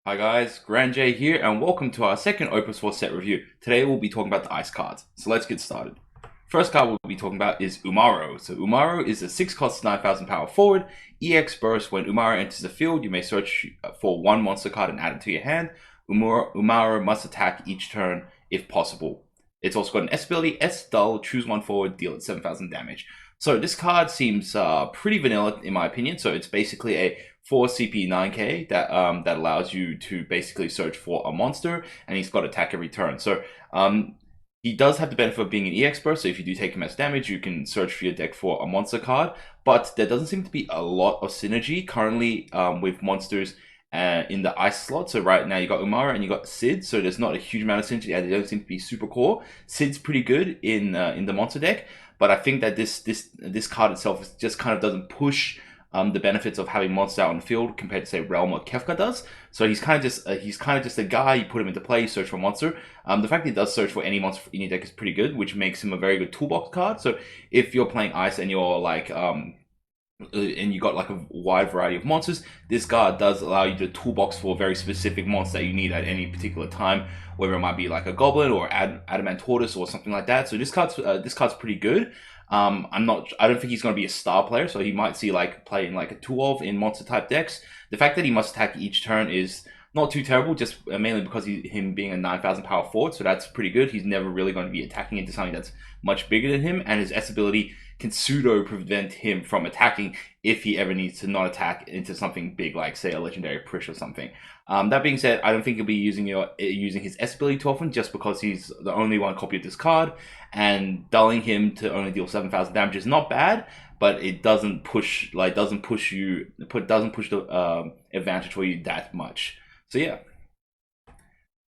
Hi guys, Grand J here, and welcome to our second Opus 4 set review. Today we'll be talking about the ice cards, so let's get started. First card we'll be talking about is Umaro. So Umaro is a 6 cost 9,000 power forward, EX burst. When Umaro enters the field, you may search for one monster card and add it to your hand. Umaro must attack each turn if possible. It's also got an S ability, S dull, choose one forward, deal it 7,000 damage. So this card seems pretty vanilla in my opinion, so it's basically a 4 CP 9k that allows you to basically search for a monster, and he's got attack every turn. So he does have the benefit of being an EX burst, so if you do take him as damage, you can search for your deck for a monster card, but there doesn't seem to be a lot of synergy currently with monsters in the ice slot. So right now you got Umara and you got Sid, so there's not a huge amount of synergy, and they don't seem to be super core. Sid's pretty good in the monster deck, but I think that this card itself just kind of doesn't push the benefits of having monster out on the field compared to say Realm or Kefka does. So he's kind of just a guy. You put him into play, you search for a monster. The fact that he does search for any monster in your deck is pretty good, which makes him a very good toolbox card. So if you're playing ice and you're like and you got like a wide variety of monsters, this card does allow you to toolbox for a very specific monster that you need at any particular time, whether it might be like a goblin or adamant tortoise or something like that. So this card's pretty good. I don't think he's going to be a star player, so he might see like playing like a 2 in monster type decks. The fact that he must attack each turn is not too terrible, just mainly because him being a 9,000 power forward, so that's pretty good. He's never really going to be attacking into something that's much bigger than him, and his S ability can pseudo prevent him from attacking if he ever needs to not attack into something big, like say a legendary push or something. That being said, I don't think he'll be using his S ability too often, just because he's the only one copy of this card, and dulling him to only deal 7,000 damage is not bad, but it doesn't push the advantage for you that much. So yeah.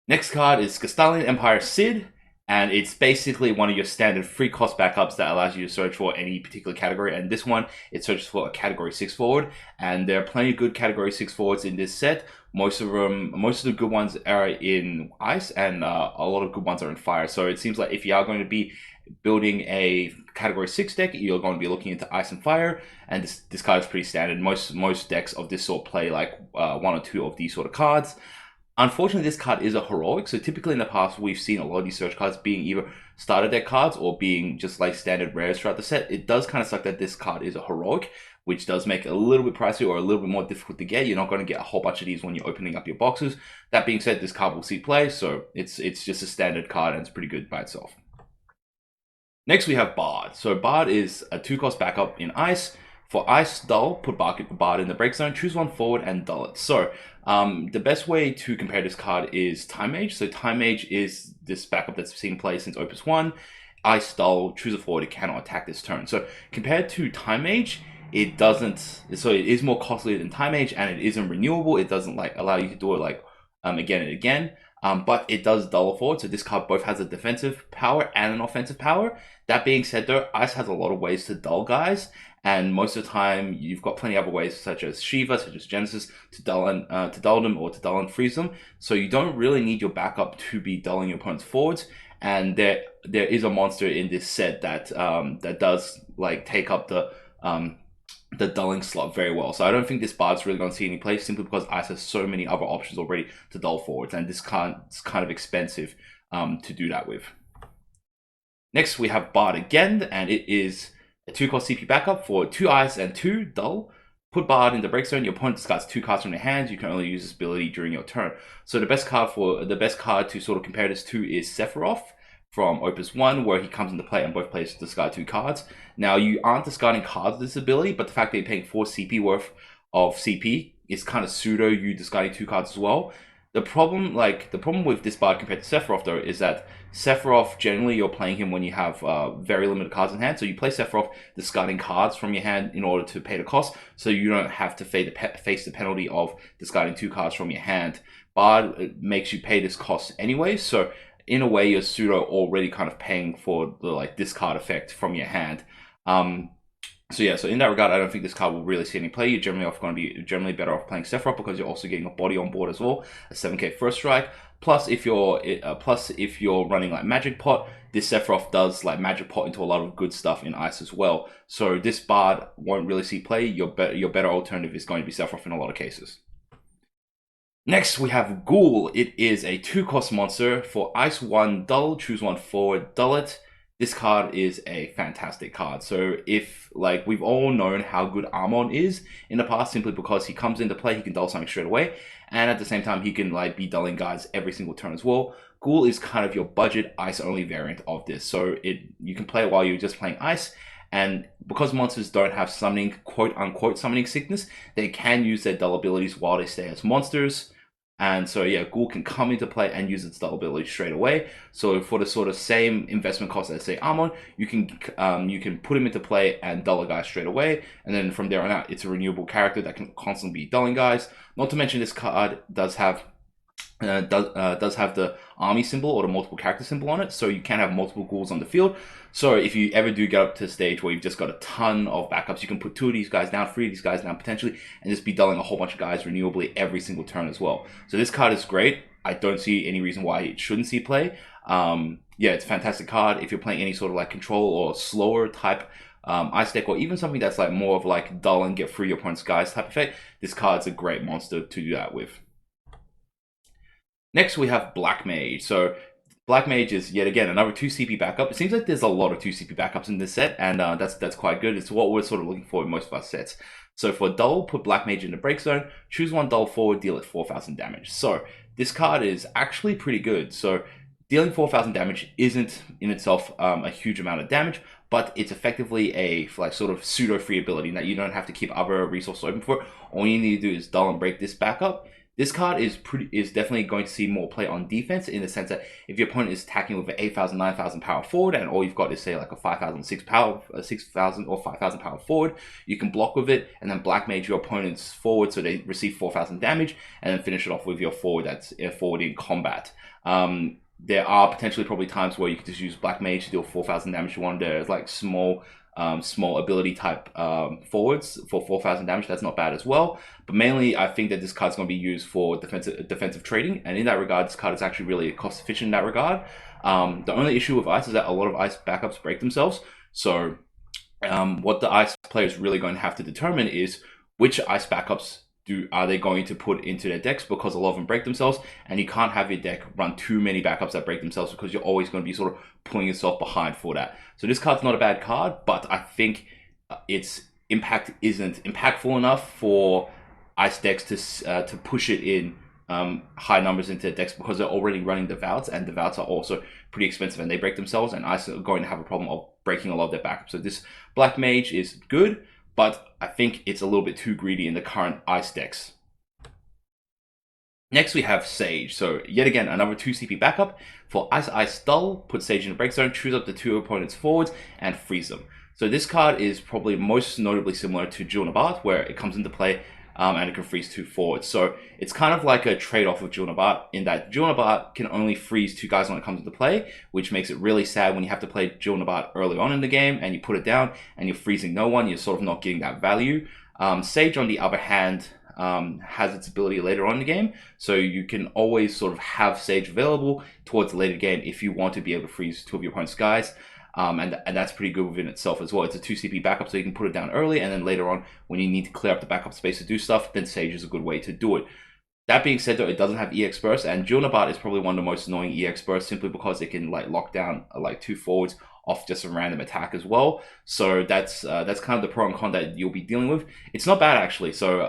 Next card is Castalian Empire SID, and it's basically one of your standard free cost backups that allows you to search for any particular category. And this one, it searches for a category 6 forward, and there are plenty of good category 6 forwards in this set. Most of the good ones are in ice, and a lot of good ones are in fire. So it seems like if you are going to be building a category 6 deck, you're going to be looking into ice and fire, and this card is pretty standard. Most decks of this sort play like 1 or 2 of these sort of cards. Unfortunately, this card is a heroic, so typically in the past we've seen a lot of these search cards being either starter deck cards or being just like standard rares throughout the set. It does kind of suck that this card is a heroic, which does make it a little bit pricey or a little bit more difficult to get. You're not going to get a whole bunch of these when you're opening up your boxes. That being said, this card will see play, so it's just a standard card and it's pretty good by itself. Next we have Bart. So Bart is a 2-cost backup in ice. For ice dull, put Bart in the break zone, choose one forward and dull it. So the best way to compare this card is Time Mage. So Time Mage is this backup that's seen play since Opus 1. Ice dull, choose a forward, it cannot attack this turn. So compared to Time Mage, it is more costly than Time Mage, and it isn't renewable. It doesn't like allow you to do it like again and again. But it does dull forward, so this card both has a defensive power and an offensive power. That being said though, Ice has a lot of ways to dull guys, and most of the time you've got plenty of other ways such as Shiva, such as Genesis, to dull them or to dull and freeze them. So you don't really need your backup to be dulling your opponent's forwards. And there is a monster in this set that that does like take up the dulling slot very well. So I don't think this Bard's really going to see any play, simply because Ice has so many other options already to dull forwards, and this card's kind of expensive to do that with. Next we have Bard again, and it is a 2-cost CP backup for 2 ice and 2 dull. Put Bard in the break zone. Your opponent discards 2 cards from their hands. You can only use this ability during your turn. So the best card to sort of compare this to is Sephiroth from Opus 1, where he comes into play and both players discard 2 cards. Now, you aren't discarding cards with this ability, but the fact that you're paying 4 CP worth of CP is kind of pseudo you discarding 2 cards as well. The problem with this Bard compared to Sephiroth, though, is that Sephiroth, generally you're playing him when you have very limited cards in hand. So you play Sephiroth discarding cards from your hand in order to pay the cost, so you don't have to face the penalty of discarding 2 cards from your hand. Bard makes you pay this cost anyway, so in a way you're pseudo already kind of paying for the discard effect from your hand. So yeah, so in that regard, I don't think this card will really see any play. You're going to be generally better off playing Sephiroth, because you're also getting a body on board as well, a 7k first strike. Plus, if you're running like Magic Pot, this Sephiroth does like Magic Pot into a lot of good stuff in ice as well. So this Bard won't really see play. Your better alternative is going to be Sephiroth in a lot of cases. Next, we have Ghoul. It is a 2-cost monster. For Ice 1 Dull, choose 1 forward, dull it. This card is a fantastic card. So if, like, we've all known how good Armon is in the past, simply because he comes into play, he can dull something straight away, and at the same time, he can, like, be dulling guys every single turn as well. Ghoul is kind of your budget ice-only variant of this. So you can play it while you're just playing ice, and because monsters don't have summoning, quote-unquote summoning sickness, they can use their dull abilities while they stay as monsters. And so yeah, Ghoul can come into play and use its dull ability straight away. So for the sort of same investment cost as say Armon, you can put him into play and dull a guy straight away, and then from there on out, it's a renewable character that can constantly be dulling guys. Not to mention this card does have the army symbol or the multiple character symbol on it, so you can have multiple ghouls on the field. So if you ever do get up to a stage where you've just got a ton of backups, you can put 2 of these guys down, 3 of these guys down potentially, and just be dulling a whole bunch of guys renewably every single turn as well. So this card is great. I don't see any reason why it shouldn't see play. Yeah, it's a fantastic card if you're playing any sort of like control or slower type ice deck, or even something that's like more of like dull and get through your opponent's guys type effect. This card's a great monster to do that with. Next, we have Black Mage. So Black Mage is yet again another 2 CP backup. It seems like there's a lot of 2 CP backups in this set, and that's quite good. It's what we're sort of looking for in most of our sets. So for Dull, put Black Mage in the break zone, choose 1 Dull forward, deal it 4,000 damage. So this card is actually pretty good. So dealing 4,000 damage isn't in itself a huge amount of damage, but it's effectively a like sort of pseudo free ability that you don't have to keep other resources open for. All you need to do is dull and break this backup. This card is definitely going to see more play on defense, in the sense that if your opponent is attacking with an 8,000, 9,000 power forward, and all you've got is say like a 5,000, 6,000 or 5,000 power forward, you can block with it and then Black Mage your opponent's forward so they receive 4,000 damage, and then finish it off with your forward that's forward in combat. There are potentially probably times where you could just use Black Mage to deal 4,000 damage to one of their like small ability type forwards for 4,000 damage. That's not bad as well. But mainly, I think that this card's going to be used for defensive trading, and in that regard, this card is actually really cost efficient in that regard. The only issue with ice is that a lot of ice backups break themselves. So what the ice player is really going to have to determine is which ice backups are they going to put into their decks, because a lot of them break themselves, and you can't have your deck run too many backups that break themselves, because you're always going to be sort of pulling yourself behind for that. So this card's not a bad card, but I think its impact isn't impactful enough for ice decks to push it in high numbers into decks, because they're already running Devouts, and Devouts are also pretty expensive and they break themselves, and ice are going to have a problem of breaking a lot of their backups. So this Black Mage is good, but I think it's a little bit too greedy in the current ice decks. Next, we have Sage. So yet again, another 2 CP backup. For Ice Dull, put Sage in the break zone, choose up the 2 opponents' forwards, and freeze them. So this card is probably most notably similar to Bart, where it comes into play and it can freeze 2 forwards. So it's kind of like a trade-off with Bart, in that Bart can only freeze 2 guys when it comes into play, which makes it really sad when you have to play Bart early on in the game and you put it down and you're freezing no one. You're sort of not getting that value. Sage, on the other hand, has its ability later on in the game, so you can always sort of have Sage available towards the later game if you want to be able to freeze 2 of your opponent's guys. And that's pretty good within itself as well. It's a 2 CP backup, so you can put it down early, and then later on, when you need to clear up the backup space to do stuff, then Sage is a good way to do it. That being said, though, it doesn't have EX burst, and Bart is probably one of the most annoying EX bursts, simply because it can like lock down like 2 forwards off just a random attack as well. So that's kind of the pro and con that you'll be dealing with. It's not bad actually. So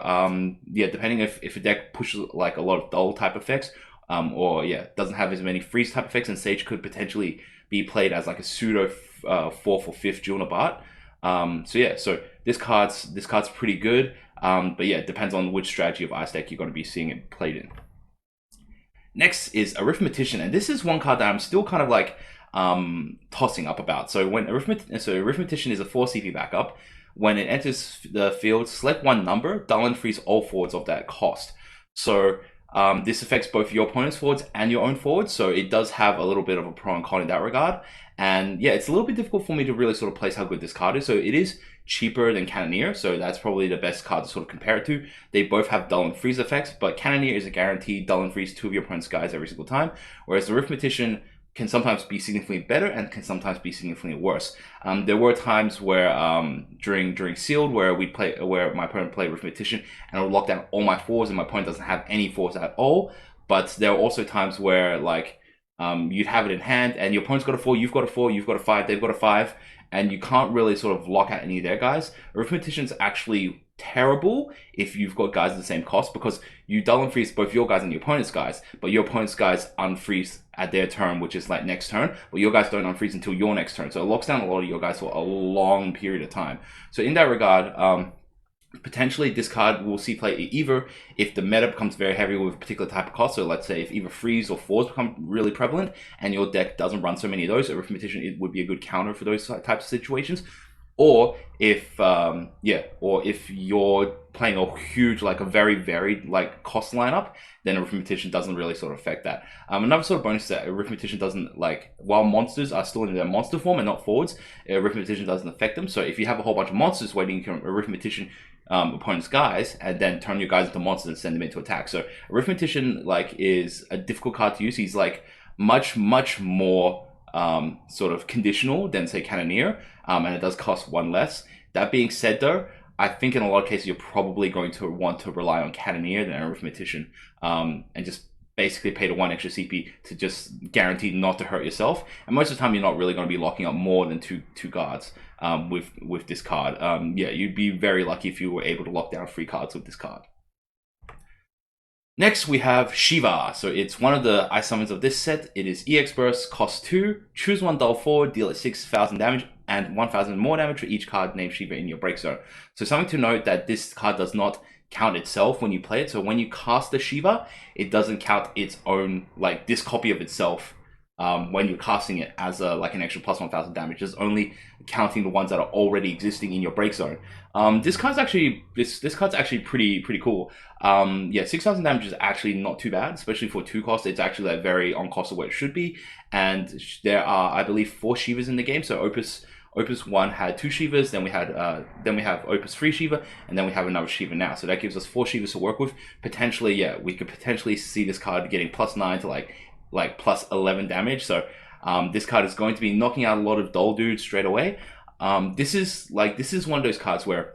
yeah, depending if a deck pushes like a lot of dull type effects, or yeah, doesn't have as many freeze type effects, and Sage could potentially be played as like a pseudo 4th or 5th Bart. So yeah, so this card's pretty good. But yeah, it depends on which strategy of ice deck you're going to be seeing it played in. Next is Arithmetician, and this is one card that I'm still kind of like tossing up about. So when Arithmetician is a 4 CP backup. When it enters the field, select one number, dull and freeze all forwards of that cost. So this affects both your opponent's forwards and your own forwards, so it does have a little bit of a pro and con in that regard. And yeah, it's a little bit difficult for me to really sort of place how good this card is. So it is cheaper than Cannoneer, so that's probably the best card to sort of compare it to. They both have dull and freeze effects, but Cannoneer is a guaranteed dull and freeze 2 of your opponent's guys every single time, whereas the Arithmetician can sometimes be significantly better and can sometimes be significantly worse. There were times where during sealed where my opponent played Arithmetician and I would lock down all my 4s and my opponent doesn't have any 4s at all. But there are also times where like you'd have it in hand and your opponent's got a 4, you've got a 4, you've got a 5, they've got a 5, and you can't really sort of lock out any of their guys. Arithmetician's actually terrible if you've got guys at the same cost, because you dull and freeze both your guys and your opponent's guys, but your opponent's guys unfreeze at their turn, which is like next turn, but your guys don't unfreeze until your next turn. So it locks down a lot of your guys for a long period of time. So in that regard, potentially this card will see play either if the meta becomes very heavy with a particular type of cost. So let's say if either freeze or 4s become really prevalent and your deck doesn't run so many of those, Arithmetician it would be a good counter for those types of situations. Or if you're playing a huge, like a very varied like cost lineup, then Arithmetician doesn't really sort of affect that. Another sort of bonus that Arithmetician doesn't, like, while monsters are still in their monster form and not forwards, Arithmetician doesn't affect them. So if you have a whole bunch of monsters waiting, you can Arithmetician opponent's guys and then turn your guys into monsters and send them into attack. So Arithmetician like is a difficult card to use. He's like much more sort of conditional than say Cannoneer, and it does cost 1 less. That being said though, I think in a lot of cases you're probably going to want to rely on Cannoneer than Arithmetician, and just basically pay the 1 extra CP to just guarantee not to hurt yourself. And most of the time you're not really going to be locking up more than two guards with this card. Yeah, you'd be very lucky if you were able to lock down 3 cards with this card. Next, we have Shiva. So it's one of the ice summons of this set. It is EX Burst, cost 2, choose 1 dull forward, deal at 6,000 damage and 1,000 more damage for each card named Shiva in your break zone. So something to note that this card does not count itself when you play it. So when you cast the Shiva, it doesn't count its own, like this copy of itself when you're casting it as like an extra plus 1,000 damage. It's only counting the ones that are already existing in your break zone. This card's actually pretty cool. Yeah, 6,000 damage is actually not too bad, especially for 2 cost. It's actually like very on cost of what it should be. And there are, I believe, 4 Shivas in the game. So Opus 1 had 2 Shivas, then we have Opus 3 Shiva, and then we have another Shiva now. So that gives us 4 Shivas to work with. Potentially, yeah, we could potentially see this card getting +9 to like plus 11 damage. So this card is going to be knocking out a lot of dull dudes straight away. This is one of those cards where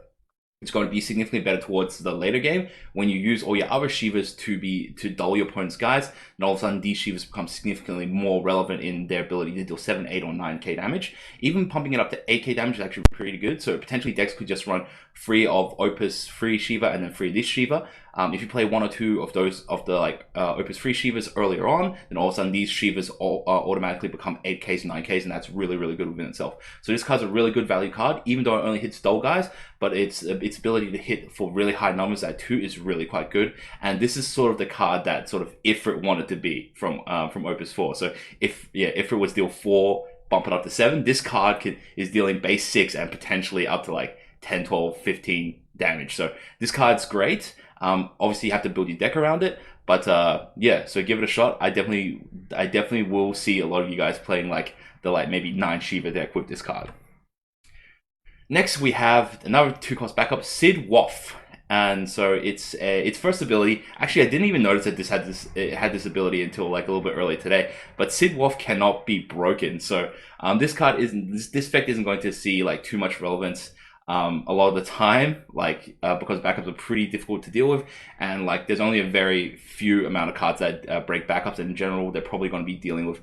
it's going to be significantly better towards the later game when you use all your other Shivas to dull your opponent's guys, and all of a sudden these Shivas become significantly more relevant in their ability to deal 7, 8, or 9k damage. Even pumping it up to 8k damage is actually pretty good. So potentially decks could just run 3 of Opus 3 Shiva and then 3 of this Shiva. If you play 1 or 2 of those of the Opus 3 Shivas earlier on, then all of a sudden these Shivas automatically become 8Ks, 9Ks, and that's really good within itself. So this card's a really good value card, even though it only hits dull guys, but its ability to hit for really high numbers at 2 is really quite good. And this is sort of the card that sort of Ifrit wanted to be from Opus 4. So if Ifrit was deal 4, bump it up to 7, this card is dealing base 6 and potentially up to like 10, 12, 15 damage. So this card's great. Obviously you have to build your deck around it, but yeah, so give it a shot. I definitely will see a lot of you guys playing like the maybe 9 Shiva deck with this card. Next we have another 2-cost backup, Sid Wolf. And so its first ability, actually I didn't even notice that it had this ability until like a little bit earlier today, but Sid Wolf cannot be broken. So this effect isn't going to see like too much relevance a lot of the time, because backups are pretty difficult to deal with, and like there's only a very few amount of cards that break backups, and in general they're probably going to be dealing with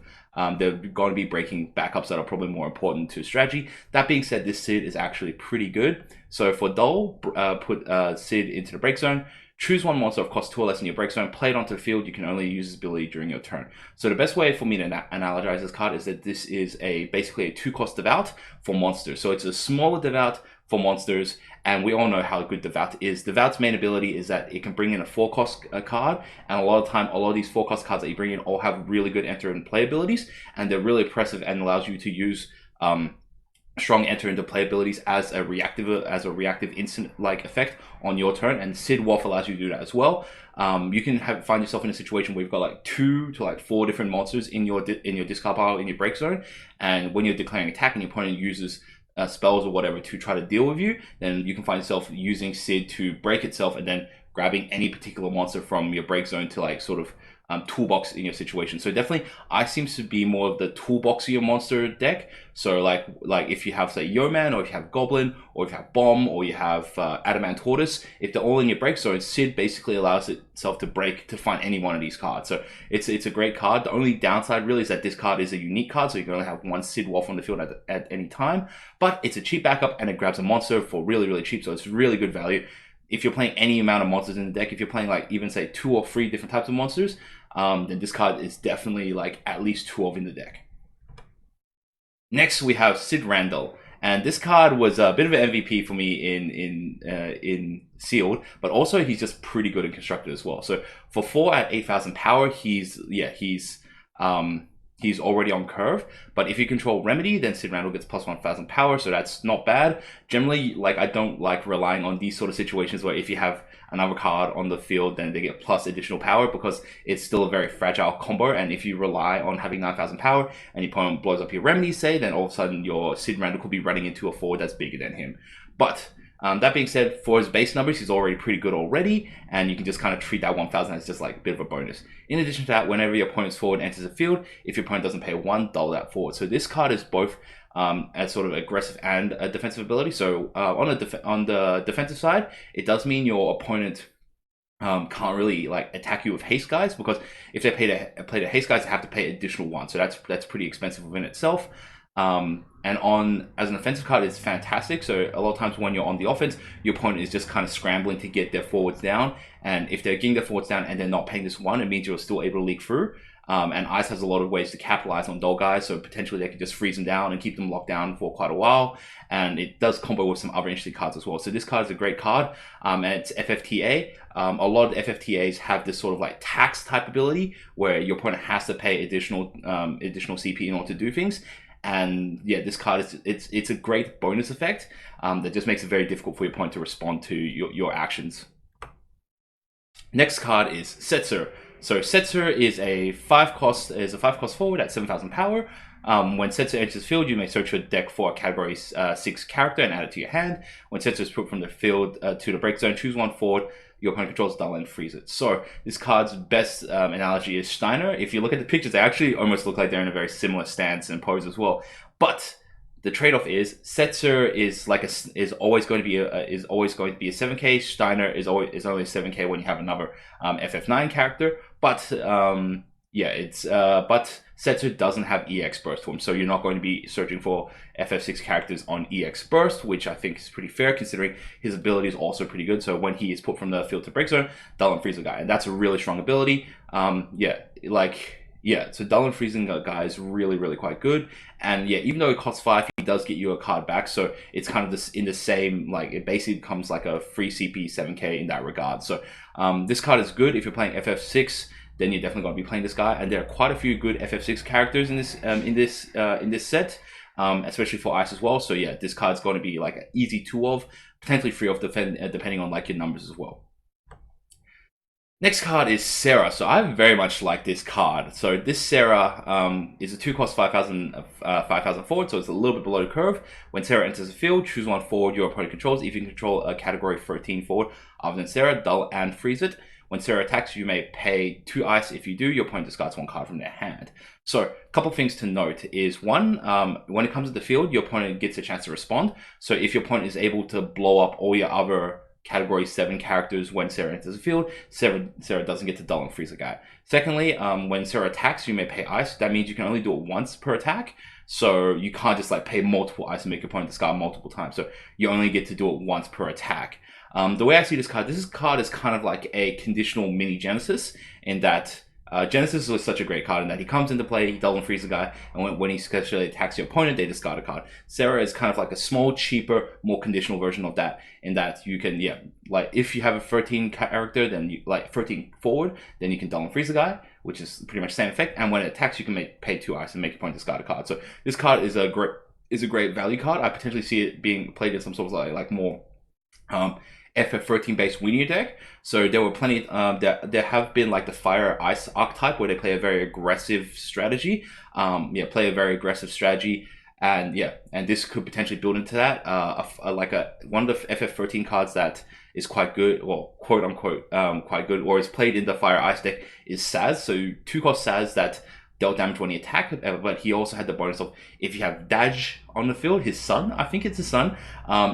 they're going to be breaking backups that are probably more important to strategy. That being said, this Sid is actually pretty good. So for dull, put Sid into the break zone, choose 1 monster of cost 2 or less in your break zone, play it onto the field. You can only use this ability during your turn. So the best way for me to analogize this card is that this is basically a 2-cost Devout for monsters. So it's a smaller Devout for monsters, and we all know how good Devout is. Devout's main ability is that it can bring in a 4-cost card, and a lot of time, a lot of these 4-cost cards that you bring in all have really good enter and play abilities, and they're really impressive and allows you to use strong enter into play abilities as a reactive instant like effect on your turn, and Sid Wolf allows you to do that as well. You can find yourself in a situation where you've got like 2 to 4 different monsters in your discard pile in your break zone, and when you're declaring attack and your opponent uses spells or whatever to try to deal with you, then you can find yourself using Sid to break itself and then grabbing any particular monster from your break zone to like sort of toolbox in your situation. So definitely Ice seems to be more of the toolbox of your monster deck. So like if you have say Yeoman, or if you have Goblin, or if you have Bomb, or you have Adamant Tortoise, if they're all in your break zone, Sid basically allows itself to break to find any one of these cards. So it's a great card. The only downside really is that this card is a unique card, so you can only have one Sid Wolf on the field at any time. But it's a cheap backup and it grabs a monster for really, really cheap, so it's really good value. If you're playing any amount of monsters in the deck, if you're playing like even say 2 or 3 different types of monsters, then this card is definitely like at least 12 in the deck. Next we have Sid Randall, and this card was a bit of an MVP for me in Sealed, but also he's just pretty good in Constructed as well. So for 4 at 8,000 power, he's already on curve, but if you control Remedy, then Sid Randall gets plus 1,000 power, so that's not bad. Generally, like I don't like relying on these sort of situations where if you have another card on the field, then they get plus additional power, because it's still a very fragile combo, and if you rely on having 9,000 power and your opponent blows up your Remedy, say, then all of a sudden your Sid Randall could be running into a forward that's bigger than him. But that being said, for his base numbers, he's already pretty good already, and you can just kind of treat that 1,000 as just like a bit of a bonus. In addition to that, whenever your opponent's forward enters the field, if your opponent doesn't pay 1, double that forward. So this card is both as sort of aggressive and a defensive ability. So on the defensive side, it does mean your opponent can't really like attack you with haste guys, because if they play the haste guys, they have to pay additional 1. So that's pretty expensive within itself. And as an offensive card, it's fantastic. So a lot of times when you're on the offense, your opponent is just kind of scrambling to get their forwards down, and if they're getting their forwards down and they're not paying this 1, it means you're still able to leak through. And Ice has a lot of ways to capitalize on dull guys, so potentially they could just freeze them down and keep them locked down for quite a while. And it does combo with some other interesting cards as well. So this card is a great card. And it's FFTA. A lot of FFTAs have this sort of like tax type ability where your opponent has to pay additional CP in order to do things. And yeah, this card it's a great bonus effect that just makes it very difficult for your opponent to respond to your actions. Next card is Setzer. So Setzer is a 5 cost forward at 7,000 power. When Setzer enters the field, you may search your deck for a category 6 character and add it to your hand. When Setzer is put from the field to the break zone, choose 1 forward. Your opponent controls Dull and freeze it. So this card's best analogy is Steiner. If you look at the pictures, they actually almost look like they're in a very similar stance and pose as well. But the trade-off is Setzer is always going to be a 7K. Steiner is only 7K when you have another FF9 character. But but Setzer doesn't have EX burst for him, so you're not going to be searching for FF6 characters on EX burst, which I think is pretty fair considering his ability is also pretty good. So when he is put from the field to break zone, Dull and freeze the guy, and that's a really strong ability. So Dull and freezing a guy is really, really quite good. And yeah, even though it costs 5, he does get you a card back, so it's kind of this in the same, like it basically becomes like a free CP 7K in that regard. So this card is good if you're playing FF6. Then you're definitely going to be playing this guy, and there are quite a few good FF6 characters in this set, especially for Ice as well. So yeah, this card's going to be like an easy 2 of, potentially 3 of depending on like your numbers as well. Next card is Sarah. So I very much like this card. So this Sarah is a 2 cost 5,000 forward, so it's a little bit below the curve. When Sarah enters the field, choose 1 forward your opponent controls. If you can control a category 13 forward other than Sarah, Dull and freeze it. When Sarah attacks, you may pay 2 ice. If you do, your opponent discards 1 card from their hand. So a couple of things to note is 1, when it comes to the field, your opponent gets a chance to respond. So if your opponent is able to blow up all your other category 7 characters when Sarah enters the field, Sarah doesn't get to Dull and freeze a guy. Secondly, when Sarah attacks, you may pay ice. That means you can only do it once per attack. So you can't just like pay multiple ice and make your opponent discard multiple times. So you only get to do it once per attack. The way I see this card is kind of like a conditional mini Genesis, in that Genesis was such a great card in that he comes into play, he Dull and freeze a guy, and when he successfully attacks your opponent, they discard a card. Sarah is kind of like a small, cheaper, more conditional version of that, in that you can, like if you have a 13 character, then you like 13 forward, then you can Dull and freeze a guy, which is pretty much the same effect, and when it attacks, you can pay 2 ice and make your opponent discard a card. So this card is a great value card. I potentially see it being played in some sort of like more FF13 based Weenie deck. So there were plenty, there have been like the Fire Ice archetype where they play a very aggressive strategy. And yeah, and this could potentially build into that. One of the FF13 cards that is quite good, well, quote unquote, quite good, or is played in the Fire Ice deck is Saz. So 2-cost Saz that dealt damage when he attacked, but he also had the bonus of if you have Daj on the field, his son, I think it's his son,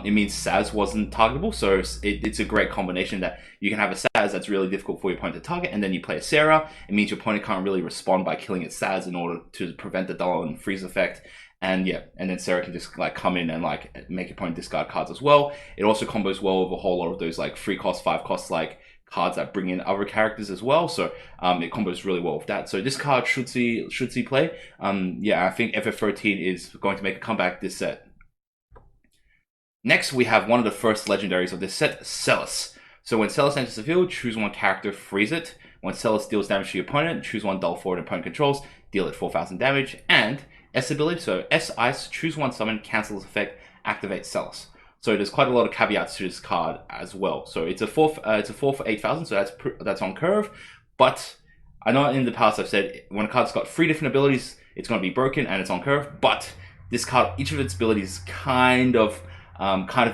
it means Saz wasn't targetable. So it's a great combination that you can have a Saz that's really difficult for your opponent to target, and then you play a Sarah. It means your opponent can't really respond by killing its Saz in order to prevent the dull and freeze effect. And yeah, and then Sarah can just like come in and like make your opponent discard cards as well. It also combos well with a whole lot of those like 3-cost, 5-cost like cards that bring in other characters as well. So it combos really well with that. So this card should see play. Yeah, I think FF13 is going to make a comeback this set. Next, we have one of the first legendaries of this set, Celis. So when Celis enters the field, choose one character, freeze it. When Celis deals damage to your opponent, choose one dull forward opponent controls, deal it 4,000 damage. And S ability, so S Ice, choose one summon, cancel this effect, activate Celis. So there's quite a lot of caveats to this card as well. So it's a 4 for 8,000, so that's on curve. But I know in the past I've said when a card's got 3 different abilities, it's going to be broken and it's on curve. But this card, each of its abilities is kind of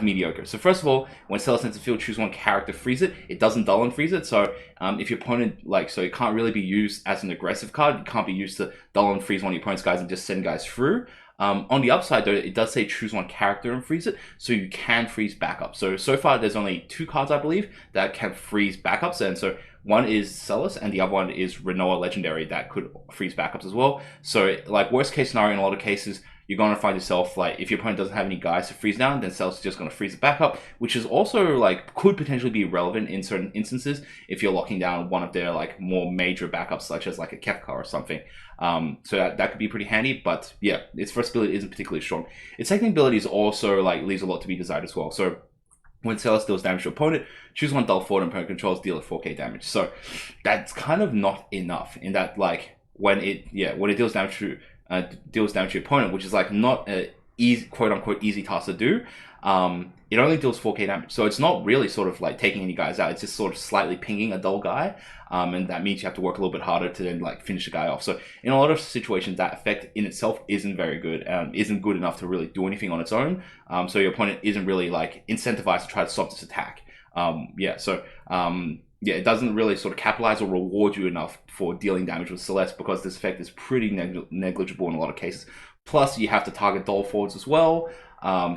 mediocre. So first of all, when Celis enters the field, choose one character, freeze it. It doesn't dull and freeze it. So if your opponent, so it can't really be used as an aggressive card. It can't be used to dull and freeze one of your opponent's guys and just send guys through. On the upside though, it does say choose one character and freeze it, so you can freeze backups. So far there's only 2 cards I believe that can freeze backups, and so one is Celis and the other one is Renoa Legendary that could freeze backups as well. So like worst case scenario, in a lot of cases you're going to find yourself like if your opponent doesn't have any guys to freeze down, then Celis is just going to freeze it back up, which is also like could potentially be relevant in certain instances if you're locking down one of their like more major backups such as like a Kefka or something. So that could be pretty handy. But yeah, its first ability isn't particularly strong. Its second ability is also like leaves a lot to be desired as well. So when Celis deals damage to opponent, choose one dull forward and opponent controls, deal it 4k damage. So that's kind of not enough in that like when it deals damage to your opponent, which is like not a easy, quote unquote easy task to do. It only deals 4k damage, so it's not really sort of like taking any guys out. It's just sort of slightly pinging a dull guy, and that means you have to work a little bit harder to then like finish the guy off. So in a lot of situations, that effect in itself isn't very good, isn't good enough to really do anything on its own. So your opponent isn't really like incentivized to try to stop this attack. It doesn't really sort of capitalize or reward you enough for dealing damage with Celeste because this effect is pretty negligible in a lot of cases. Plus, you have to target dull forwards as well.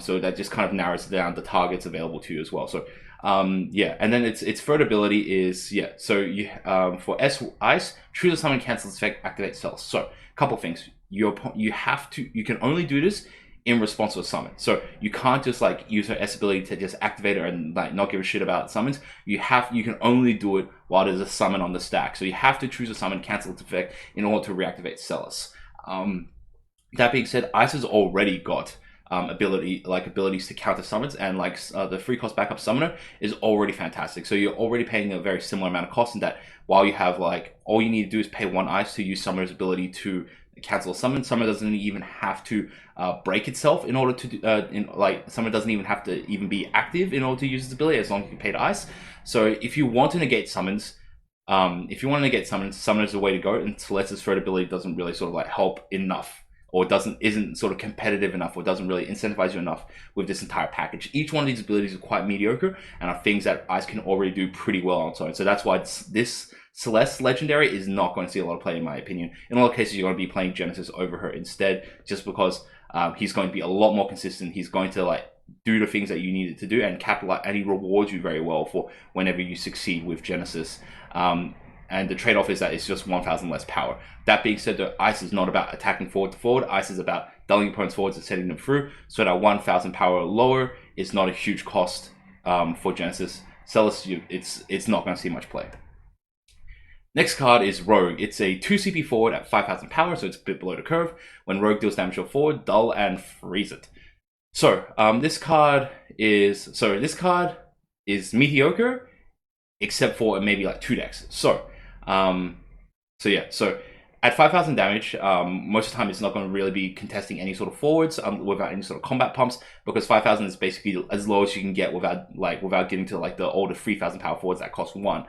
So that just kind of narrows down the targets available to you as well. So and then its third ability is so you for S Ice, choose a summon, cancel this effect, activate Celis. So a couple things. You can only do this in response to a summon. So you can't just like use her S ability to just activate her and like not give a shit about summons. You can only do it while there's a summon on the stack. So you have to choose a summon, cancel its effect in order to reactivate Celis. That being said, Ice has already got abilities to counter summons, and like the 3-cost backup summoner is already fantastic. So you're already paying a very similar amount of cost in that while you have like all you need to do is pay 1 Ice to use summoner's ability to cancel a summon. Summoner doesn't even have to break itself in order to summoner doesn't even have to even be active in order to use its ability as long as you pay Ice. So if you want to negate summons, summoner is the way to go, and Celeste's third ability doesn't really sort of like help enough, or isn't sort of competitive enough, or doesn't really incentivize you enough with this entire package. Each one of these abilities is quite mediocre and are things that Ice can already do pretty well on its own. So that's why this Celeste Legendary is not going to see a lot of play in my opinion. In a lot of cases, you're going to be playing Genesis over her instead, just because he's going to be a lot more consistent. He's going to like do the things that you need it to do and capitalize, and he rewards you very well for whenever you succeed with Genesis. And the trade-off is that it's just 1,000 less power. That being said, the Ice is not about attacking forward to forward. Ice is about dulling opponents forwards and sending them through. So that 1,000 power lower is not a huge cost for Genesis. Celis, it's not going to see much play. Next card is Rogue. It's a 2 CP forward at 5,000 power, so it's a bit below the curve. When Rogue deals damage to a forward, dull and freeze it. So this card is mediocre, except for maybe like 2 decks. So at 5,000 damage, most of the time it's not going to really be contesting any sort of forwards without any sort of combat pumps, because 5,000 is basically as low as you can get without getting to like the older 3,000 power forwards that cost 1.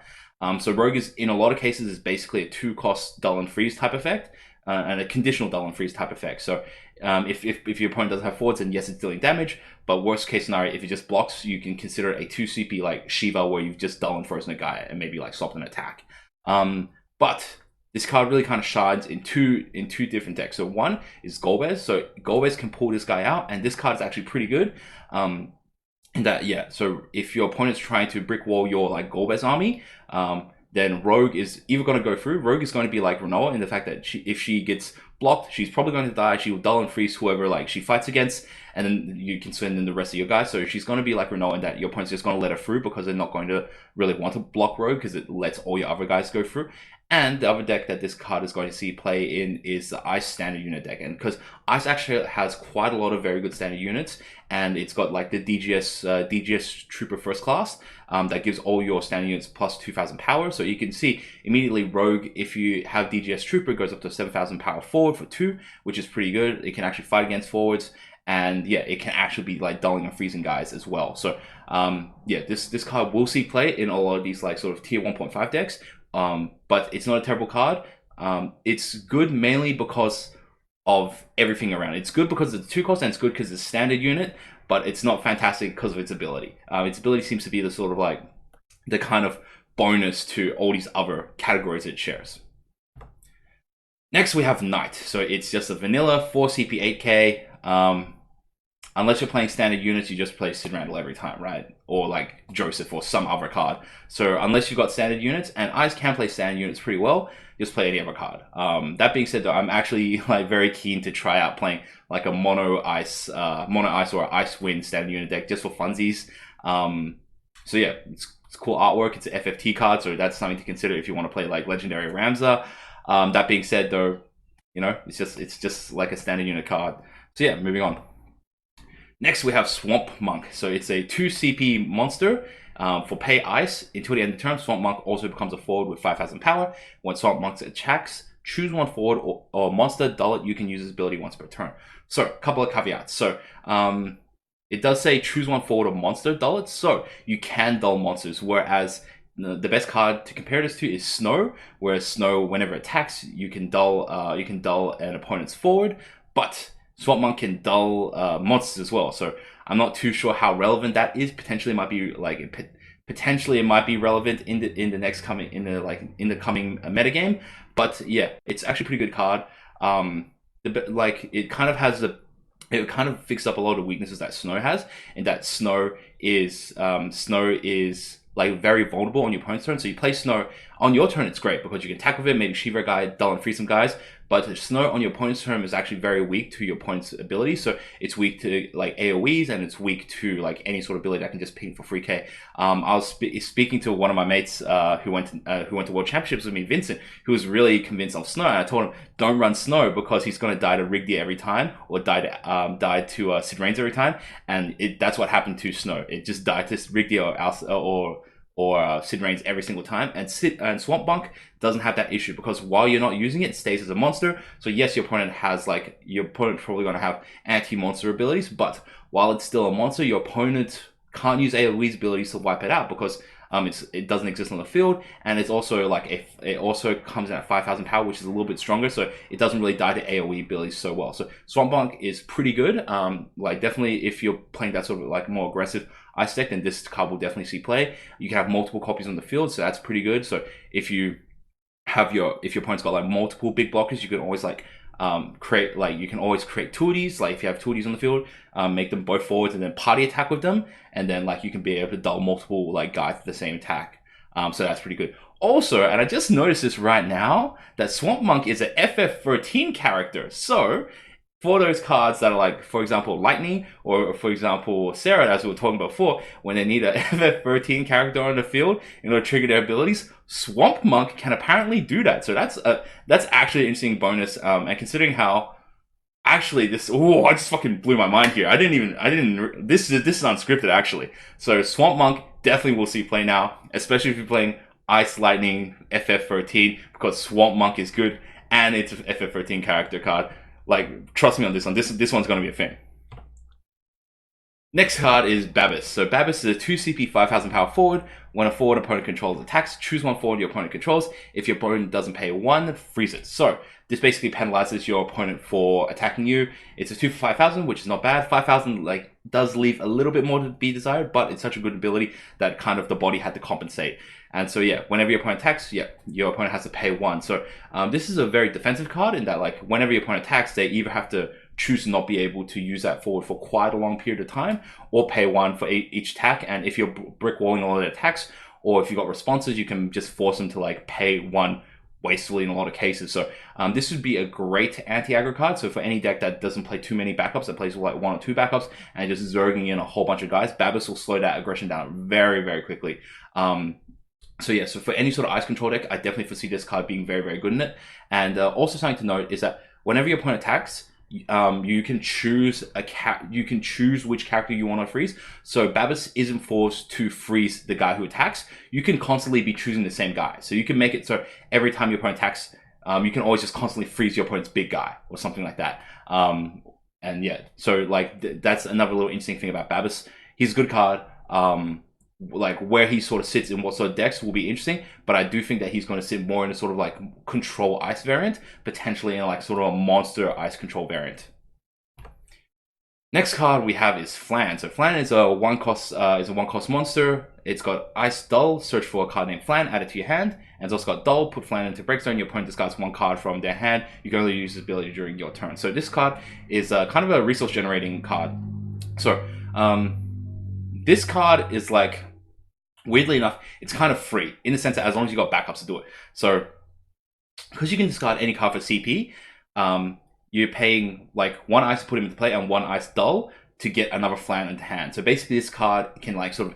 So Rogue is in a lot of cases is basically a 2-cost dull and freeze type effect. and a conditional dull and freeze type effect. So if your opponent doesn't have forwards, then yes, it's dealing damage. But worst case scenario, if it just blocks, you can consider it a 2 CP like Shiva, where you've just dull and frozen a guy and maybe like swapped an attack. But this card really kind of shines in two different decks. So one is Ghoul. So Ghoul can pull this guy out, and this card is actually pretty good. In that, yeah, so if your opponent's trying to brick wall your like Ghoul army, then Rogue is either going to go through. Rogue is going to be like Renoa in the fact that if she gets blocked, she's probably going to die. She will dull and freeze whoever like she fights against, and then you can send in the rest of your guys. So she's going to be like Renoa in that your opponent's just going to let her through because they're not going to really want to block Rogue because it lets all your other guys go through. And the other deck that this card is going to see play in is the Ice standard unit deck. And because Ice actually has quite a lot of very good standard units, and it's got like the DGS Trooper First Class that gives all your standard units plus 2,000 power. So you can see immediately Rogue, if you have DGS Trooper, goes up to 7,000 power forward for 2, which is pretty good. It can actually fight against forwards. And yeah, it can actually be like dulling and freezing guys as well. So yeah, this card will see play in a lot of these like sort of tier 1.5 decks. But it's not a terrible card. It's good mainly because of everything around it. It's good because of the 2 cost, and it's good because it's a standard unit, but it's not fantastic because of its ability. Its ability seems to be the sort of like the kind of bonus to all these other categories it shares. Next we have Knight. So it's just a vanilla 4 CP 8k. Unless you're playing standard units, you just play Sid Randall every time, right? Or like Joseph or some other card. So unless you've got standard units, and Ice can play standard units pretty well, just play any other card. That being said, though, I'm actually like very keen to try out playing like a mono ice or Ice Wind standard unit deck just for funsies. So yeah, it's cool artwork. It's an FFT card, so that's something to consider if you want to play like Legendary Ramza. That being said, though, you know, it's just like a standard unit card. So yeah, moving on. Next, we have Swamp Monk. So it's a 2 CP monster for pay Ice. Until the end of the turn, Swamp Monk also becomes a forward with 5,000 power. When Swamp Monk attacks, choose one forward or monster, dull it. You can use this ability once per turn. So, a couple of caveats. So, it does say choose one forward or monster, dull it. So, you can dull monsters, whereas the best card to compare this to is Snow, whereas Snow, whenever it attacks, you can dull an opponent's forward, but Swamp Monk can dull monsters as well. So I'm not too sure how relevant that is. Potentially, it might be like it might be relevant in the coming metagame. But yeah, it's actually a pretty good card. It kind of fixes up a lot of weaknesses that Snow has, and that Snow is like very vulnerable on your opponent's turn. So you play Snow on your turn, it's great because you can attack with it, maybe Shiva guy, dull and free some guys. But Snow on your opponent's turn is actually very weak to your opponent's ability. So it's weak to like AoEs, and it's weak to like any sort of ability that can just ping for free K. I was speaking to one of my mates who went to World Championships with me, Vincent, who was really convinced of Snow. And I told him, don't run Snow because he's going to die to Rigby every time, or die to Sid Randall every time. And that's what happened to Snow. It just died to Rigby or Sid Randall every single time. And Swamp Monk doesn't have that issue because while you're not using it, it stays as a monster. So yes, your opponent's probably going to have anti-monster abilities, but while it's still a monster, your opponent can't use AoE's abilities to wipe it out because it doesn't exist on the field, and it's also it also comes in at 5,000 power, which is a little bit stronger, so it doesn't really die to AoE abilities so well. So Swamp Monk is pretty good. Like definitely if you're playing that sort of like more aggressive Ice deck, then this card will definitely see play. You can have multiple copies on the field, so that's pretty good. So if your opponent's got like multiple big blockers, you can always create tooties. Like if you have tooties on the field, make them both forwards and then party attack with them, and then like you can be able to dull multiple like guys with the same attack. So that's pretty good. Also, and I just noticed this right now, that Swamp Monk is an FF13 character. So for those cards that are like, for example, Lightning, or for example, Sarah, as we were talking about before, when they need a FF13 character on the field in order to trigger their abilities, Swamp Monk can apparently do that. So that's actually an interesting bonus. And considering how, actually, I just fucking blew my mind here. This is unscripted actually. So Swamp Monk definitely will see play now, especially if you're playing Ice Lightning FF13, because Swamp Monk is good and it's an FF13 character card. Like, trust me on this one. This one's going to be a thing. Next card is Babis. So Babis is a 2 CP 5000 power forward. When a forward opponent controls attacks, choose one forward your opponent controls. If your opponent doesn't pay 1, freeze it. So this basically penalizes your opponent for attacking you. It's a 2 for 5000, which is not bad. 5000 like does leave a little bit more to be desired, but it's such a good ability that kind of the body had to compensate. And so yeah, whenever your opponent attacks, yeah, your opponent has to pay 1. So this is a very defensive card in that like whenever your opponent attacks, they either have to choose to not be able to use that forward for quite a long period of time, or pay 1 for each attack. And if you're brick walling all the attacks, or if you've got responses, you can just force them to like pay 1 wastefully in a lot of cases. So this would be a great anti-aggro card. So for any deck that doesn't play too many backups, that plays with like 1 or 2 backups, and just zerging in a whole bunch of guys, Babis will slow that aggression down very, very quickly. So yeah, so for any sort of ice control deck, I definitely foresee this card being very, very good in it. And also something to note is that whenever your opponent attacks, you can choose which character you want to freeze. So Babis isn't forced to freeze the guy who attacks. You can constantly be choosing the same guy. So you can make it so every time your opponent attacks, you can always just constantly freeze your opponent's big guy or something like that. And yeah, so like that's another little interesting thing about Babis. He's a good card. Like where he sort of sits in what sort of decks will be interesting, but I do think that he's going to sit more in a sort of like control ice variant, potentially in like sort of a monster ice control variant. Next card we have is Flan. So Flan is a one cost monster. It's got Ice Dull. Search for a card named Flan, add it to your hand. And it's also got Dull. Put Flan into Break Zone. Your opponent discards 1 card from their hand. You can only use this ability during your turn. So this card is kind of a resource generating card. So this card is like, weirdly enough, it's kind of free in the sense that as long as you got backups to do it. So because you can discard any card for CP, you're paying like 1 ice to put him into play and 1 ice dull to get another Flan into hand. So basically this card can like sort of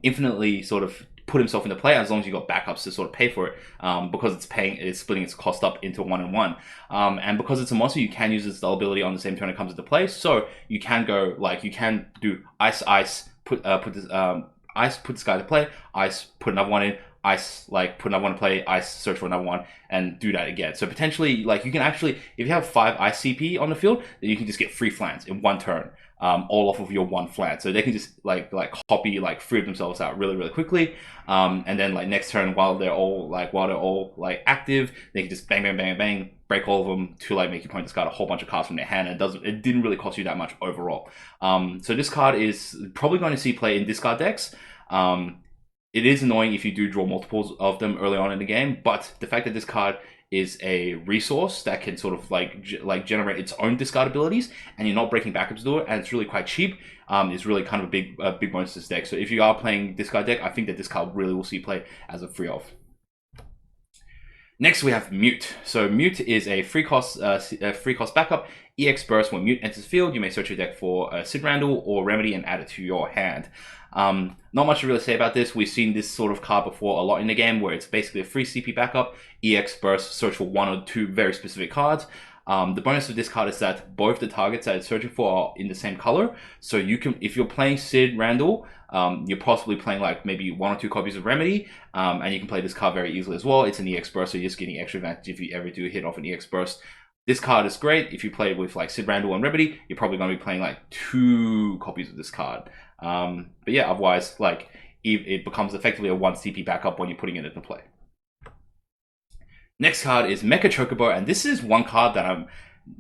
infinitely sort of put himself into play as long as you got backups to sort of pay for it, because it's splitting its cost up into 1 and 1. And because it's a monster, you can use its dull ability on the same turn it comes into play. So you can go like, you can do ice, put this guy to play, ice, put another one in, ice, like put another one to play, ice, search for another one, and do that again. So potentially, like you can actually, if you have 5 ice CP on the field, then you can just get 3 Flans in 1 turn, all off of your 1 Flan. So they can just like copy like 3 of themselves out really, really quickly. And then like next turn, while they're all active, they can just bang, bang, bang, bang, break all of them to like make your opponent discard a whole bunch of cards from their hand, and it didn't really cost you that much overall. So this card is probably going to see play in discard decks. It is annoying if you do draw multiples of them early on in the game, but the fact that this card is a resource that can sort of like generate its own discard abilities, and you're not breaking backups to do it, and it's really quite cheap, is really kind of a big bonus to this deck. So if you are playing discard deck, I think that this card really will see play as a free off. Next we have Mute. So Mute is a free cost backup. EX burst. When Mute enters the field, you may search your deck for Sid Randall or Remedy and add it to your hand. Not much to really say about this. We've seen this sort of card before a lot in the game, where it's basically a free CP backup, EX burst, search for 1 or 2 very specific cards. The bonus of this card is that both the targets that it's searching for are in the same color. So you can, if you're playing Sid Randall, you're possibly playing like maybe 1 or 2 copies of Remedy, and you can play this card very easily as well. It's an EX burst, so you're just getting extra advantage if you ever do hit off an EX burst. This card is great. If you play it with like Sid Randall and Remedy, you're probably going to be playing like 2 copies of this card. But yeah, otherwise, like it becomes effectively a 1 CP backup when you're putting it into play. Next card is Mecha Chocobo, and this is one card that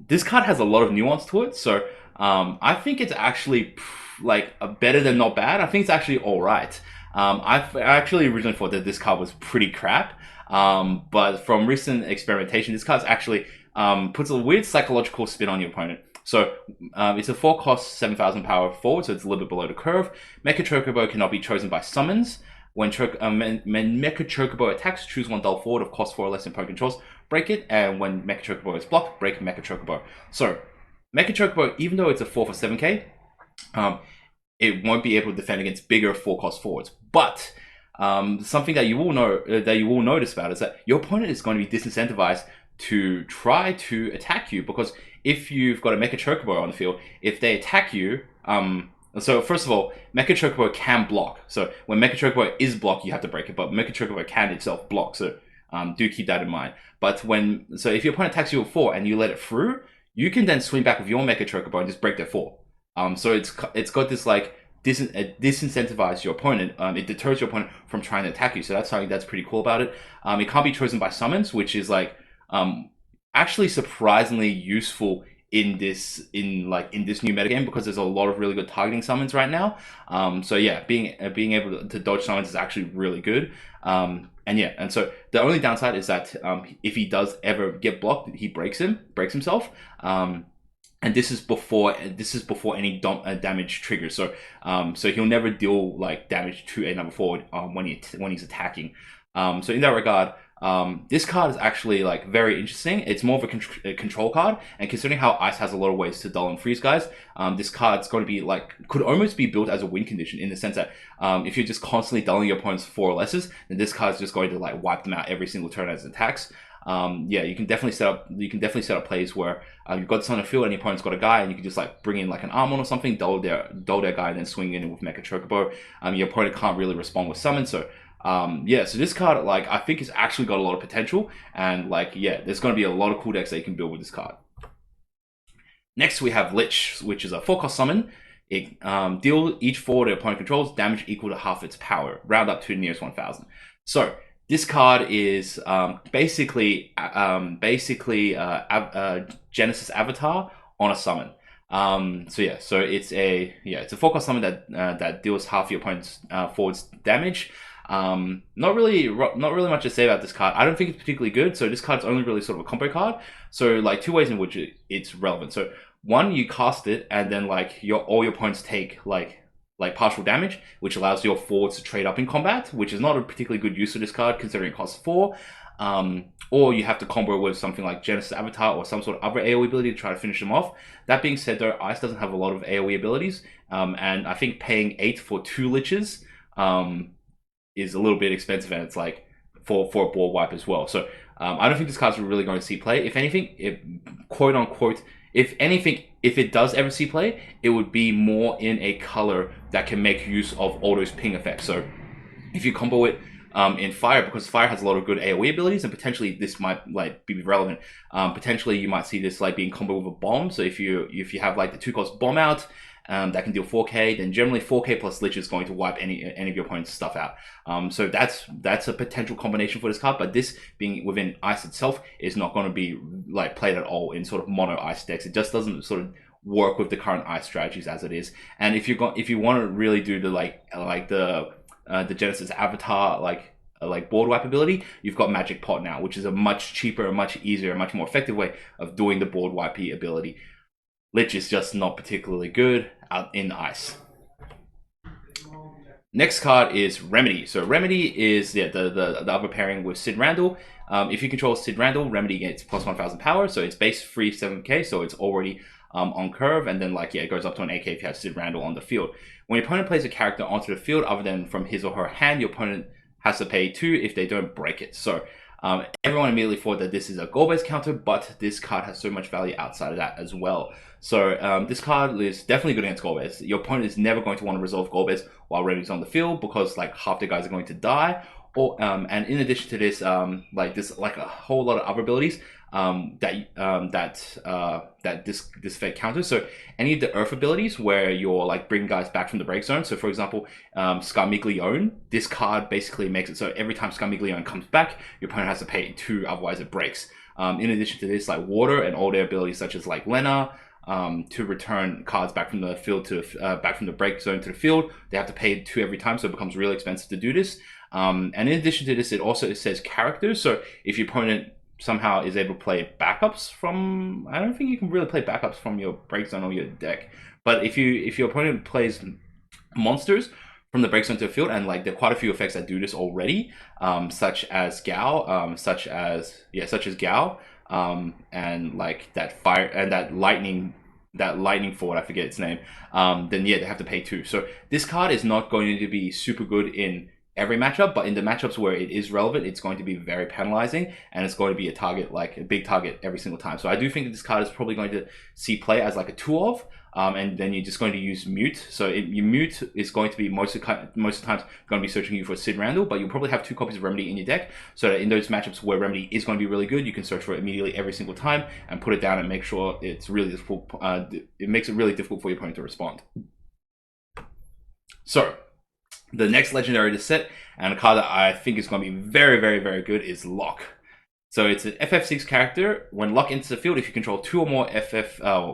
this card has a lot of nuance to it. So I think it's actually like better than not bad. I think it's actually all right. I actually originally thought that this card was pretty crap, but from recent experimentation, this card's actually puts a weird psychological spin on your opponent. So it's a 4 cost 7,000 power forward, so it's a little bit below the curve. Mecha Chocobo cannot be chosen by summons. When Mecha Chocobo attacks, choose 1 dull forward of cost 4 or less in opponent controls, break it, and when Mecha Chocobo is blocked, break Mecha Chocobo. So Mecha Chocobo, even though it's a 4 for 7k, it won't be able to defend against bigger 4 cost forwards. But something that you will notice about is that your opponent is going to be disincentivized to try to attack you, because if you've got a Mecha Chocobo on the field, if they attack you, so first of all, Mecha Chocobo can block. So when Mecha Chocobo is blocked, you have to break it, but Mecha Chocobo can itself block. So do keep that in mind. But if your opponent attacks you with 4 and you let it through, you can then swing back with your Mecha Chocobo and just break their 4. So it's got this like disincentivize your opponent. It deters your opponent from trying to attack you. So that's something that's pretty cool about it. It can't be chosen by summons, which is like actually surprisingly useful in this new metagame, because there's a lot of really good targeting summons right now. So yeah, being able to dodge summons is actually really good. And so the only downside is that if he does ever get blocked, he breaks himself. And this is before any damage triggers. So so he'll never deal like damage to a number forward when he's attacking. So in that regard, this card is actually like very interesting. It's more of a control card, and considering how Ice has a lot of ways to dull and freeze guys, this card's going to be like, could almost be built as a win condition, in the sense that if you're just constantly dulling your opponent's 4 or lesses, then this card's just going to like wipe them out every single turn as it attacks. Yeah, you can definitely set up plays where you've got this on the field and your opponent's got a guy, and you can just like bring in like an Armon or something, dull their guy, and then swing in with Mecha Chocobo. Your opponent can't really respond with summon, so yeah, so this card, like, I think it's actually got a lot of potential, and like, yeah, there's going to be a lot of cool decks that you can build with this card. Next, we have Lich, which is a 4-cost summon. It deal each forward the opponent controls damage equal to half its power, round up to the nearest 1,000. So this card is basically Genesis Avatar on a summon. So yeah, so it's a 4-cost summon that deals half your opponent's forward's damage. Not really much to say about this card. I don't think it's particularly good. So this card's only really sort of a combo card. So like 2 ways in which it's relevant. So one, you cast it, and then like all your opponents take like partial damage, which allows your forwards to trade up in combat, which is not a particularly good use of this card considering it costs 4. Or you have to combo with something like Genesis Avatar or some sort of other AoE ability to try to finish them off. That being said, though, Ice doesn't have a lot of AoE abilities, and I think paying 8 for 2 Liches is a little bit expensive, and it's like for a board wipe as well. So I don't think this card's really going to see play. If anything, quote unquote, if it does ever see play, it would be more in a color that can make use of all those ping effects. So if you combo it in Fire, because Fire has a lot of good AoE abilities, and potentially this might like be relevant. Potentially you might see this like being combo with a bomb. So if you have like the 2-cost bomb out, that can deal 4k, then generally 4k plus Lich is going to wipe any of your opponent's stuff out. So that's a potential combination for this card, but this being within Ice itself is not going to be like played at all in sort of mono Ice decks. It just doesn't sort of work with the current Ice strategies as it is. And if you want to really do the the Genesis Avatar like board wipe ability, you've got Magic Pot now, which is a much cheaper, a much easier, a much more effective way of doing the board wipey ability. Lich is just not particularly good out in Ice. Next card is Remedy. So Remedy is the other pairing with Sid Randall. If you control Sid Randall, Remedy gets plus 1,000 power. So it's base free 7k, so it's already on curve, and then it goes up to an 8k if you have Sid Randall on the field. When your opponent plays a character onto the field other than from his or her hand, your opponent has to pay 2 if they don't break it. So everyone immediately thought that this is a goal-based counter, but this card has so much value outside of that as well. So this card is definitely good against goal-based. Your opponent is never going to want to resolve goal-based while Remedy's on the field, because like half the guys are going to die. Or and in addition to this, like a whole lot of other abilities that this effect counters. So any of the Earth abilities where you're like bringing guys back from the break zone. So for example, Scarmiglione, this card basically makes it so every time Scarmiglione comes back, your opponent has to pay 2, otherwise it breaks. In addition to this, like Water and all their abilities such as like Lena, to return cards back from the field to back from the break zone to the field, they have to pay 2 every time, so it becomes really expensive to do this. And in addition to this, it says characters. So if your opponent somehow is able to play backups from, I don't think you can really play backups from your break zone or your deck. But if your opponent plays monsters from the break zone to the field, and like there are quite a few effects that do this already, such as Ghoul, such as Ghoul, and like that fire and that lightning forward, I forget its name. Then yeah, they have to pay 2. So this card is not going to be super good in every matchup, but in the matchups where it is relevant, it's going to be very penalizing, and it's going to be a target, like a big target every single time. So I do think that this card is probably going to see play as like a 2-of. and then you're just going to use mute. So your mute is going to be most of the times going to be searching you for Sid Randall, but you'll probably have 2 copies of Remedy in your deck, so that in those matchups where Remedy is going to be really good, you can search for it immediately every single time and put it down and make sure it's really difficult. It makes it really difficult for your opponent to respond. So the next legendary to set, and a card that I think is going to be very, very, very good, is Lock. So it's an FF6 character. When Lock enters the field, if you control 2 or more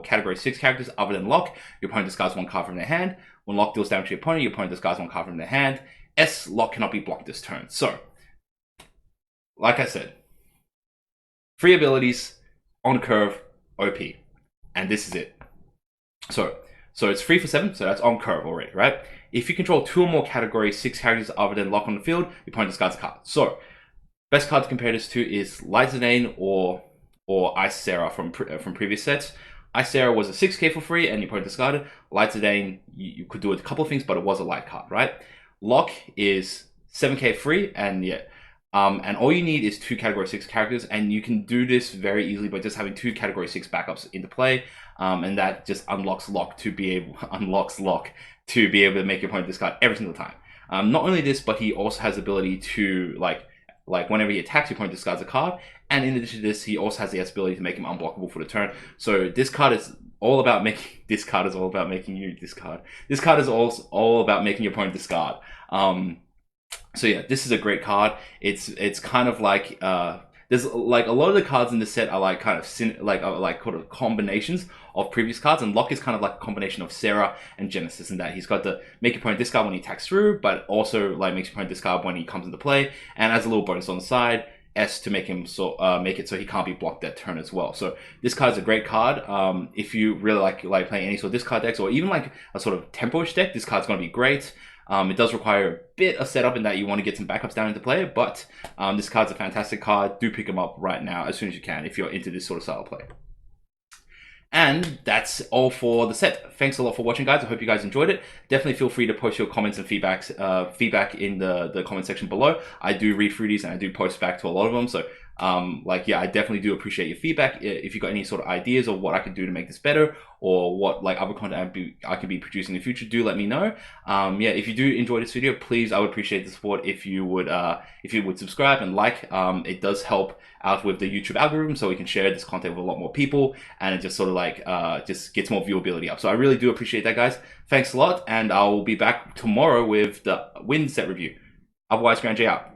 Category 6 characters other than Lock, your opponent discards 1 card from their hand. When Lock deals damage to your opponent discards 1 card from their hand. Lock cannot be blocked this turn. So, like I said, 3 abilities, on curve, OP. And this is it. So it's 3 for 7, so that's on curve already, right? If you control 2 or more Category 6 characters other than Lock on the field, your opponent discards a card. So, best card to compare this to is Light Zidane or Ice Sarah from previous sets. Ice Sarah was a 6k for free and your opponent discarded. Light Zidane, you could do a couple of things, but it was a light card, right? Lock is 7k free, and yeah, and all you need is 2 Category 6 characters, and you can do this very easily by just having 2 Category 6 backups into play, and that just unlocks Lock to be able to make your opponent discard every single time. Not only this, but he also has the ability to like whenever he attacks, your opponent discards a card, and in addition to this, he also has the ability to make him unblockable for the turn. So this card is all about making you discard. This card is all about making your opponent discard. So yeah, this is a great card. It's kind of like there's like a lot of the cards in this set are like kind of combinations of previous cards, and Lock is kind of like a combination of Sarah and Genesis in that he's got the make your opponent discard when he attacks through, but also like makes your opponent discard when he comes into play, and as a little bonus on the side, to make him make it so he can't be blocked that turn as well. So this card is a great card. If you really like playing any sort of discard decks or even like a sort of tempo-ish deck, this card's going to be great. It does require a bit of setup in that you want to get some backups down into play, but this card's a fantastic card. Do pick him up right now as soon as you can if you're into this sort of style of play. And that's all for the set. Thanks a lot for watching, guys. I hope you guys enjoyed it. Definitely feel free to post your comments and feedback in the comment section below. I do read through these and I do post back to a lot of them. So yeah, I definitely do appreciate your feedback. If you've got any sort of ideas of what I could do to make this better, or what like other content I could be producing in the future, do let me know. Yeah, if you do enjoy this video, please, I would appreciate the support if you would subscribe and like. It does help out with the YouTube algorithm, so we can share this content with a lot more people, and it just sort of like just gets more viewability up. So I really do appreciate that, guys. Thanks a lot, and I'll be back tomorrow with the Wind set review. Otherwise, Grand J out.